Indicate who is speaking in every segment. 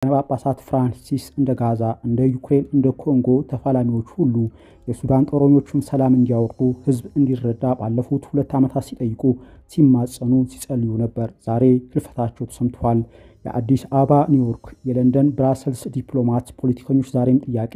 Speaker 1: ጳጳሳት ፍራንሲስ እንደ ጋዛ እንደ ዩክሬን እንደ ኮንጎ ተፋላሚዎች ሁሉ የሱዳን ጦረኞቹን ሰላም እንዲያወርዱ ህዝብ እንዲረዳ ባለፉት 2 ዓመታት ሲጠይቁ ሲማጸኑ ሲጸልዩ ነበር። ዛሬ ህልፈታቸው ተሰምቷል። የአዲስ አበባ ኒውዮርክ የለንደን ብራሰልስ ዲፕሎማት ፖለቲከኞች ዛሬም ጥያቄ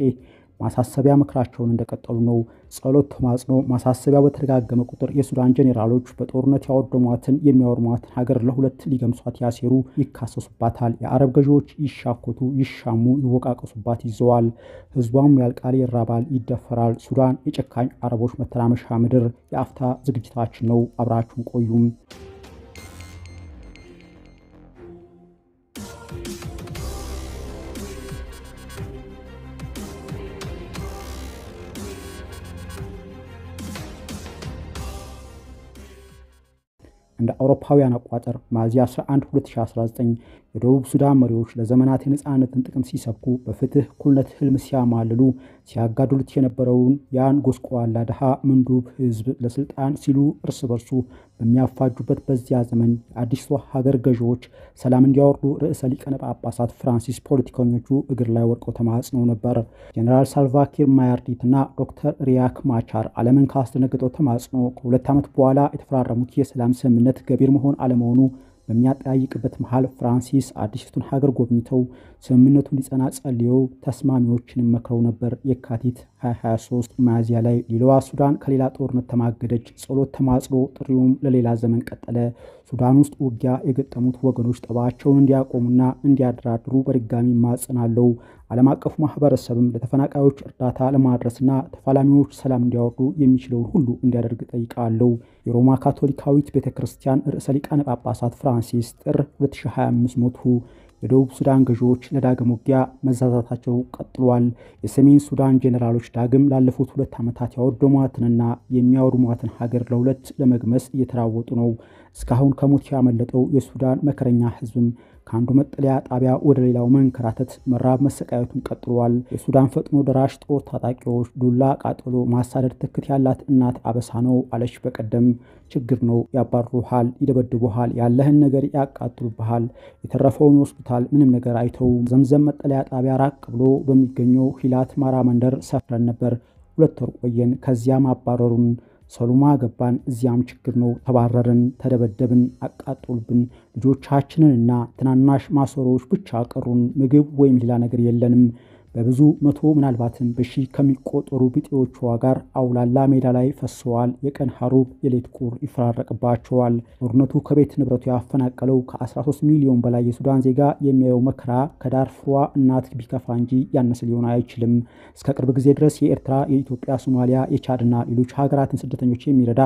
Speaker 1: ማሳሰቢያ ምክራቸውን እንደቀጠሉ ነው። ጸሎት ተማጽኖ ማሳሰቢያ በተደጋገመ ቁጥር የሱዳን ጄኔራሎች በጦርነት ያወደሟትን የሚያወርሟትን ሀገር ለሁለት ሊገምሷት ያሴሩ ይካሰሱባታል። የአረብ ገዢዎች ይሻኮቱ ይሻሙ ይወቃቀሱባት ይዘዋል። ህዝቧም ያልቃል ይራባል ይደፈራል። ሱዳን የጨካኝ አረቦች መተራመሻ ምድር የአፍታ ዝግጅታችን ነው። አብራችሁን ቆዩም። እንደ አውሮፓውያን አቋጠር ሚያዝያ 11 2019 የደቡብ ሱዳን መሪዎች ለዘመናት የነጻነትን ጥቅም ሲሰብኩ በፍትህ እኩልነት ህልም ሲያማልሉ ሲያጋድሉት የነበረውን ያን ጎስቋላ ድሃ ምንዱብ ህዝብ ለስልጣን ሲሉ እርስ በርሱ በሚያፋጁበት በዚያ ዘመን የአዲስ ሀገር ገዢዎች ሰላም እንዲያወርዱ ርዕሰ ሊቃነ ጳጳሳት ፍራንሲስ ፖለቲከኞቹ እግር ላይ ወድቀው ተማጽነው ነበር። ጀነራል ሳልቫኪር ማያርዲትና ዶክተር ሪያክ ማቻር ዓለምን ካስደነገጠው ተማጽኖ ከ2 ዓመት በኋላ የተፈራረሙት የሰላም ስምምነት ገቢር መሆን አለመሆኑ በሚያጠያይቅበት መሃል ፍራንሲስ አዲስቱን ሀገር ጎብኝተው ስምምነቱ እንዲጸና ጸልየው ተስማሚዎችን መክረው ነበር። የካቲት 2023 ሚያዝያ ላይ ሌላዋ ሱዳን ከሌላ ጦርነት ተማገደች። ጸሎት ተማጽኖ ጥሪውም ለሌላ ዘመን ቀጠለ። ሱዳን ውስጥ ውጊያ የገጠሙት ወገኖች ጠባቸውን እንዲያቆሙና እንዲያደራድሩ በድጋሚ ማጸናለው። ዓለም አቀፉ ማህበረሰብም ለተፈናቃዮች እርዳታ ለማድረስና ተፋላሚዎች ሰላም እንዲያወርዱ የሚችለውን ሁሉ እንዲያደርግ ጠይቃለው። የሮማ ካቶሊካዊት ቤተክርስቲያን ርዕሰ ሊቃነ ጳጳሳት ፍራንሲስ ጥር 2025 ሞቱ። የደቡብ ሱዳን ገዢዎች ለዳግም ውጊያ መዛዛታቸው ቀጥሏል። የሰሜን ሱዳን ጄኔራሎች ዳግም ላለፉት 2 ዓመታት ያወደሟትንና የሚያወድሟትን ሀገር ለሁለት ለመግመስ እየተራወጡ ነው። እስካሁን ከሞት ያመለጠው የሱዳን መከረኛ ህዝብም ከአንዱ መጠለያ ጣቢያ ወደ ሌላው መንከራተት መራብ መሰቃየቱን ቀጥሏል። የሱዳን ፈጥኖ ደራሽ ጦር ታጣቂዎች ዱላ ቃጠሎ ማሳደድ ትክት ያላት እናት አበሳ ነው አለች በቀደም። ችግር ነው፣ ያባርሩሃል፣ ይደበድቡሃል፣ ያለህን ነገር ያቃጥሉብሃል፣ የተረፈውን ሆስፒታል ምንም ነገር አይተው። ዘምዘም መጠለያ ጣቢያ ራቅ ብሎ በሚገኘው ሂላት ማራ መንደር ሰፍረን ነበር። 2 ወር ቆየን። ከዚያም አባረሩን። ሰሉማ ገባን። እዚያም ችግር ነው። ተባረርን፣ ተደበደብን፣ አቃጠሉብን። ልጆቻችንንና ትናናሽ ማሰሮዎች ብቻ ቀሩን። ምግብ ወይም ሌላ ነገር የለንም። በብዙ መቶ ምናልባትም በሺህ ከሚቆጠሩ ቢጤዎቿ ጋር አውላላ ሜዳ ላይ ፈሰዋል። የቀን ሐሩር የሌት ቁር ይፈራረቅባቸዋል። ጦርነቱ ከቤት ንብረቱ ያፈናቀለው ከ13 ሚሊዮን በላይ የሱዳን ዜጋ የሚያየው መከራ ከዳርፉሯ እናት ቢከፋ እንጂ ያነሰ ሊሆን አይችልም። እስከ ቅርብ ጊዜ ድረስ የኤርትራ፣ የኢትዮጵያ፣ ሶማሊያ፣ የቻድና ሌሎች ሀገራትን ስደተኞች የሚረዳ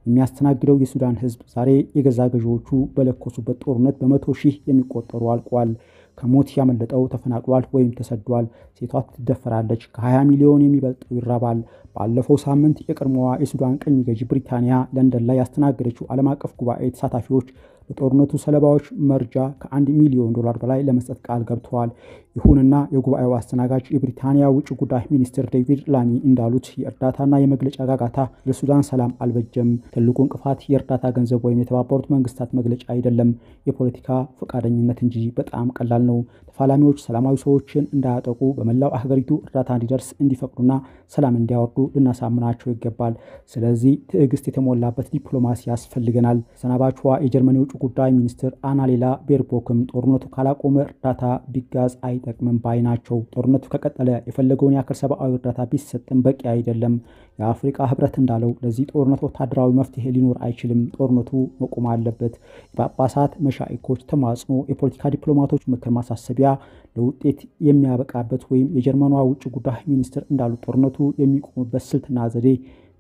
Speaker 1: የሚያስተናግደው የሱዳን ህዝብ ዛሬ የገዛ ገዢዎቹ በለኮሱበት ጦርነት በመቶ ሺህ የሚቆጠሩ አልቋል። ከሞት ያመለጠው ተፈናቅሏል ወይም ተሰዷል። ሴቷ ትደፈራለች። ከ20 ሚሊዮን የሚበልጠው ይራባል። ባለፈው ሳምንት የቀድሞዋ የሱዳን ቀኝ ገዢ ብሪታንያ ለንደን ላይ ያስተናገደችው ዓለም አቀፍ ጉባኤ ተሳታፊዎች በጦርነቱ ሰለባዎች መርጃ ከ$1 ሚሊዮን በላይ ለመስጠት ቃል ገብተዋል። ይሁንና የጉባኤው አስተናጋጅ የብሪታንያ ውጭ ጉዳይ ሚኒስትር ዴቪድ ላሚ እንዳሉት የእርዳታና የመግለጫ ጋጋታ ለሱዳን ሰላም አልበጀም። ትልቁ እንቅፋት የእርዳታ ገንዘብ ወይም የተባበሩት መንግስታት መግለጫ አይደለም፣ የፖለቲካ ፈቃደኝነት እንጂ። በጣም ቀላል ነው። ተፋላሚዎች ሰላማዊ ሰዎችን እንዳያጠቁ በመላው ሀገሪቱ እርዳታ እንዲደርስ እንዲፈቅዱና ሰላም እንዲያወርዱ ልናሳምናቸው ይገባል። ስለዚህ ትዕግስት የተሞላበት ዲፕሎማሲ ያስፈልገናል። ሰናባቿ የጀርመን የውጭ ጉዳይ ሚኒስትር አናሌላ ቤርቦክም ጦርነቱ ካላቆመ እርዳታ ቢጋዝ አይጠቅምም ባይ ናቸው። ጦርነቱ ከቀጠለ የፈለገውን ያክል ሰብአዊ እርዳታ ቢሰጥም በቂ አይደለም። የአፍሪካ ህብረት እንዳለው ለዚህ ጦርነት ወታደራዊ መፍትሄ ሊኖር አይችልም። ጦርነቱ መቆም አለበት። የጳጳሳት መሻኢኮች ተማጽኖ፣ የፖለቲካ ዲፕሎማቶች ምክር ማሳሰቢያ ለውጤት የሚያበቃበት ወይም የጀርመኗ ውጭ ጉዳይ ሚኒስትር እንዳሉት ጦርነቱ የሚቆምበት ስልትና ዘዴ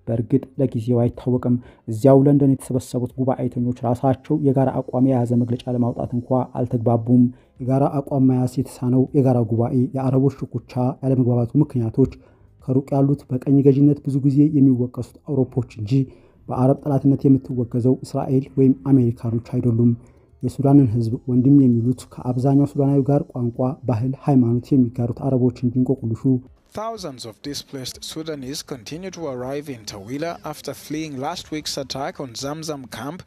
Speaker 1: በእርግጥ ለጊዜው አይታወቅም። እዚያው ለንደን የተሰበሰቡት ጉባኤተኞች ራሳቸው የጋራ አቋም የያዘ መግለጫ ለማውጣት እንኳ አልተግባቡም። የጋራ አቋም መያዝ የተሳነው የጋራ ጉባኤ የአረቦች ሽኩቻ ያለመግባባቱ ምክንያቶች ከሩቅ ያሉት በቀኝ ገዥነት ብዙ ጊዜ የሚወቀሱት አውሮፖች እንጂ በአረብ ጠላትነት የምትወገዘው እስራኤል ወይም አሜሪካኖች አይደሉም። የሱዳንን ህዝብ ወንድም የሚሉት ከአብዛኛው ሱዳናዊ ጋር ቋንቋ፣ ባህል፣ ሃይማኖት የሚጋሩት አረቦች እንጂ እንቆቅልሹ
Speaker 2: Thousands of displaced Sudanese continue to arrive in Tawila after fleeing last week's attack on Zamzam camp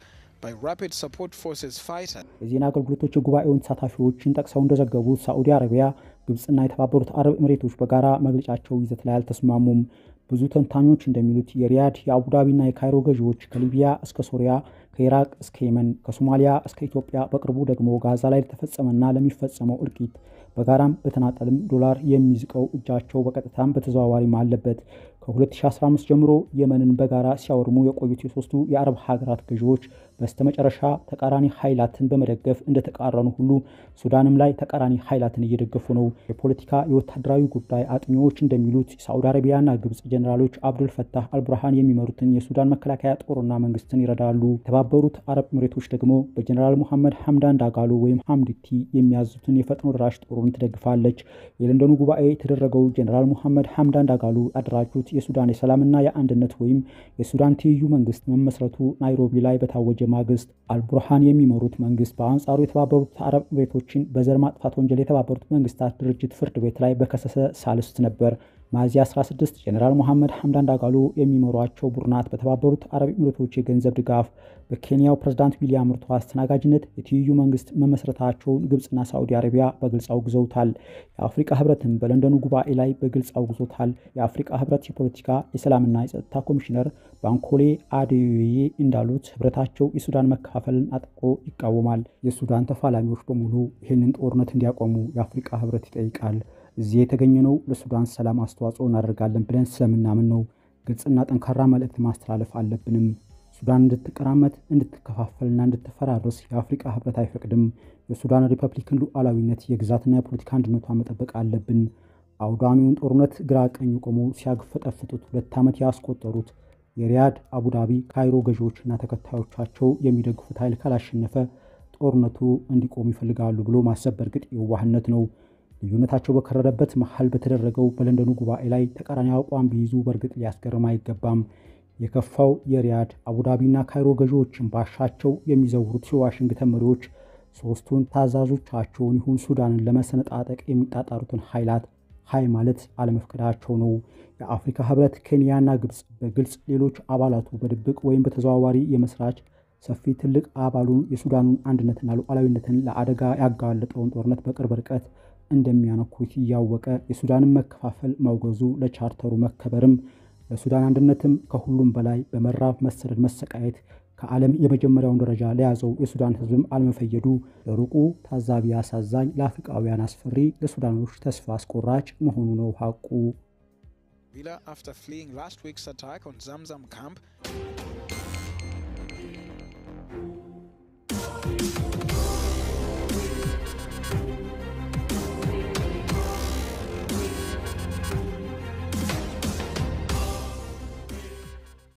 Speaker 2: by Rapid Support Forces fighters.
Speaker 1: የዜና አገልግሎቶች የጉባኤውን ተሳታፊዎችን ጠቅሰው እንደዘገቡት ሳዑዲ አረቢያ፣ ግብጽና የተባበሩት አረብ ኤሚሬቶች በጋራ መግለጫቸው ይዘት ላይ አልተስማሙም። ብዙ ተንታኞች እንደሚሉት የሪያድ የአቡዳቢና የካይሮ ገዢዎች ከሊቢያ እስከ ሶሪያ፣ ከኢራቅ እስከ የመን፣ ከሶማሊያ እስከ ኢትዮጵያ በቅርቡ ደግሞ ጋዛ ላይ ለተፈጸመና ለሚፈጸመው እልቂት በጋራም በተናጠልም ዶላር የሚዝቀው እጃቸው በቀጥታም በተዘዋዋሪም አለበት። ከ2015 ጀምሮ የመንን በጋራ ሲያወርሙ የቆዩት የሶስቱ የአረብ ሀገራት ገዢዎች በስተመጨረሻ ተቃራኒ ኃይላትን በመደገፍ እንደተቃረኑ ሁሉ ሱዳንም ላይ ተቃራኒ ኃይላትን እየደገፉ ነው። የፖለቲካ የወታደራዊ ጉዳይ አጥኚዎች እንደሚሉት ሳዑዲ አረቢያና ግብጽ ጀነራሎች አብዱል ፈታህ አልቡርሃን የሚመሩትን የሱዳን መከላከያ ጦርና መንግስትን ይረዳሉ። የተባበሩት አረብ ኤሚሬቶች ደግሞ በጀነራል ሙሐመድ ሐምዳን ዳጋሎ ወይም ሐምዲቲ የሚያዙትን የፈጥኖ ደራሽ ጦሩን ትደግፋለች። የለንደኑ ጉባኤ የተደረገው ጀነራል ሙሐመድ ሐምዳን ዳጋሎ አደራጁት የሱዳን የሰላምና የአንድነት ወይም የሱዳን ትይዩ መንግስት መመስረቱ ናይሮቢ ላይ በታወጀ ማግስት አልቡርሃን የሚመሩት መንግስት በአንጻሩ የተባበሩት አረብ ኤሚሬቶችን በዘር ማጥፋት ወንጀል የተባበሩት መንግስታት ድርጅት ፍርድ ቤት ላይ በከሰሰ ሳልስት ነበር። ሚያዝያ 16 ጀነራል ሙሐመድ ሐምዳን ዳጋሎ የሚመሯቸው ቡድናት በተባበሩት አረብ ኤሚሬቶች የገንዘብ ድጋፍ በኬንያው ፕሬዝዳንት ዊሊያም ሩቶ አስተናጋጅነት የትይዩ መንግስት መመስረታቸውን ግብጽና ሳዑዲ አረቢያ በግልጽ አውግዘውታል። የአፍሪካ ህብረትም በለንደኑ ጉባኤ ላይ በግልጽ አውግዞታል። የአፍሪካ ህብረት የፖለቲካ የሰላምና የጸጥታ ኮሚሽነር ባንኮሌ አዴዮዬ እንዳሉት ህብረታቸው የሱዳን መከፋፈልን አጥብቆ ይቃወማል። የሱዳን ተፋላሚዎች በሙሉ ይህንን ጦርነት እንዲያቆሙ የአፍሪካ ህብረት ይጠይቃል። እዚህ የተገኘነው ለሱዳን ሰላም አስተዋጽኦ እናደርጋለን ብለን ስለምናምን ነው። ግልጽና ጠንካራ መልእክት ማስተላለፍ አለብንም። ሱዳን እንድትቀራመት፣ እንድትከፋፈልና እንድትፈራርስ የአፍሪካ ህብረት አይፈቅድም። የሱዳን ሪፐብሊክን ሉዓላዊነት፣ የግዛትና የፖለቲካ አንድነቷን መጠበቅ አለብን። አውዳሚውን ጦርነት ግራ ቀኝ ቆሞ ሲያግፈጠፍጡት 2 ዓመት ያስቆጠሩት የሪያድ፣ አቡዳቢ፣ ካይሮ ገዢዎችና ተከታዮቻቸው የሚደግፉት ኃይል ካላሸነፈ ጦርነቱ እንዲቆም ይፈልጋሉ ብሎ ማሰብ በእርግጥ የዋህነት ነው። ልዩነታቸው በከረረበት መሃል በተደረገው በለንደኑ ጉባኤ ላይ ተቃራኒ አቋም ቢይዙ በእርግጥ ሊያስገርም አይገባም። የከፋው የሪያድ፣ አቡዳቢና ካይሮ ገዢዎችን ባሻቸው የሚዘውሩት የዋሽንግተን መሪዎች ሶስቱን ታዛዦቻቸውን ይሁን ሱዳንን ለመሰነጣጠቅ የሚጣጣሩትን ኃይላት ሀይ ማለት አለመፍቀዳቸው ነው። የአፍሪካ ህብረት፣ ኬንያና ግብጽ በግልጽ ሌሎች አባላቱ በድብቅ ወይም በተዘዋዋሪ የመስራች ሰፊ ትልቅ አባሉን የሱዳኑን አንድነትና ሉዓላዊነትን ለአደጋ ያጋለጠውን ጦርነት በቅርብ ርቀት እንደሚያነኩት እያወቀ የሱዳንን መከፋፈል ማውገዙ ለቻርተሩ መከበርም ለሱዳን አንድነትም ከሁሉም በላይ በመራብ መሰደድ መሰቃየት ከዓለም የመጀመሪያውን ደረጃ ለያዘው የሱዳን ህዝብም አለመፈየዱ ለሩቁ ታዛቢ አሳዛኝ፣ ለአፍሪካውያን አስፈሪ፣ ለሱዳኖች ተስፋ አስቆራጭ መሆኑ ነው ሐቁ።
Speaker 2: After fleeing last week's attack on Zamzam camp